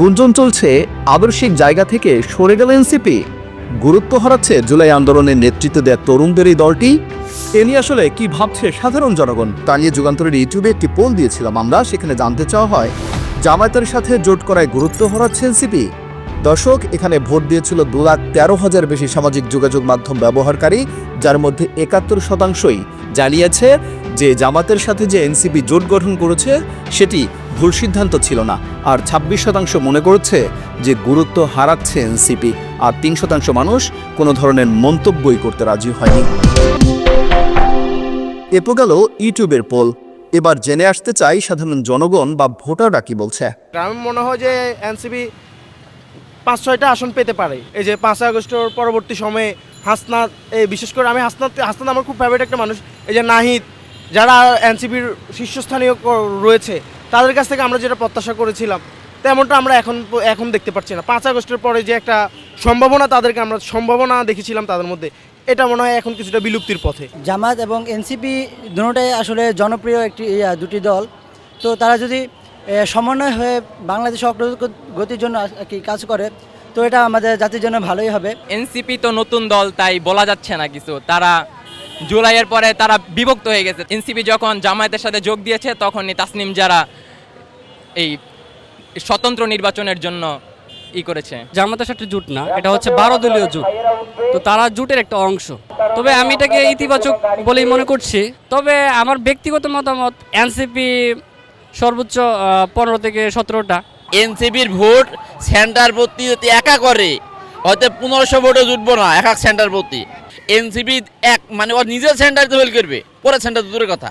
গুঞ্জন চলছে আদর্শিক জায়গা থেকে সরে গেল এনসিপি, গুরুত্ব হারাচ্ছে জুলাই আন্দোলনের নেতৃত্ব দেওয়া তরুণদের এই দলটি। এ নিয়ে আসলে কি ভাবছে সাধারণ জনগণ তা নিয়ে যুগান্তরের ইউটিউবে একটি পোল দিয়েছিলাম আমরা। সেখানে জানতে চাওয়া হয় জামায়াতের সাথে জোট করায় গুরুত্ব হারাচ্ছে এনসিপি। দর্শক, এখানে ভোট দিয়েছিল 2,13,000 বেশি সামাজিক যোগাযোগ মাধ্যম ব্যবহারকারী, যার মধ্যে 71% জানিয়েছে যে জামাতের সাথে যে এনসিপি জোট গঠন করেছে সেটি ভুল সিদ্ধান্ত ছিল না। আর 26% মনে করছে যে গুরুত্ব হারাচ্ছে এনসিপি। আর 3% মানুষ কোনো ধরনের মন্তব্যই করতে রাজি হয়নি। এরপর গেল ইউটিউবের পোল। এবার জেনে আসতে চাই সাধারণ জনগণ বা ভোটাররা কি বলছে। আমার মনে হয় যে এনসিপি 5-6টা আসন পেতে পারে। এই যে 5 আগস্টের পরবর্তী সময়ে হাসনাত, বিশেষ করে আমি হাসনাত আমার খুব ফেভারিট একটা মানুষ। এই যে নাহিদ, যারা এনসিপির শীর্ষস্থানীয় রয়েছে, তাদের কাছ থেকে আমরা যেটা প্রত্যাশা করেছিলাম তেমনটা আমরা এখন দেখতে পাচ্ছি না। 5 আগস্টের পরে যে একটা সম্ভাবনা, তাদেরকে আমরা সম্ভাবনা দেখেছিলাম তাদের মধ্যে, এটা মনে হয় এখন কিছুটা বিলুপ্তির পথে। জামাত এবং এনসিপি দুটোটাই আসলে জনপ্রিয় দুটি দল। তো তারা যদি সমন্বয় হয়ে বাংলাদেশ অগ্রগতির জন্য কি কাজ করে, তো এটা আমাদের জাতির জন্য ভালোই হবে। এনসিপি তো নতুন দল, তাই বলা যাচ্ছে না কিছু। তারা জুলাইয়ের পরে তারা বিভক্ত হয়ে গেছে। এনসিপি যখন জামায়াতের সাথে যোগ দিয়েছে তখনই তাসনিম যারা এই স্বতন্ত্র নির্বাচনের জন্য করেছে। জামাতের সাথে জোট না, এটা হচ্ছে 12 দলীয় জোট। তো তারা জোটের একটা অংশ। তবে আমি এটাকে ইতিবাচক বলেই মনে করছি। তবে আমার ব্যক্তিগত মতামত, এনসিপি সর্বোচ্চ 15 থেকে 17টা। এনসিপির ভোট সেন্টার প্রতি যদি একা করে হয়তো 1500 ভোটও জুটবো না এক সেন্টার প্রতি। এনসিপি মানে ওর নিজের সেন্টার তো ফেল করবে, পরে সেন্টার তো দূরের কথা।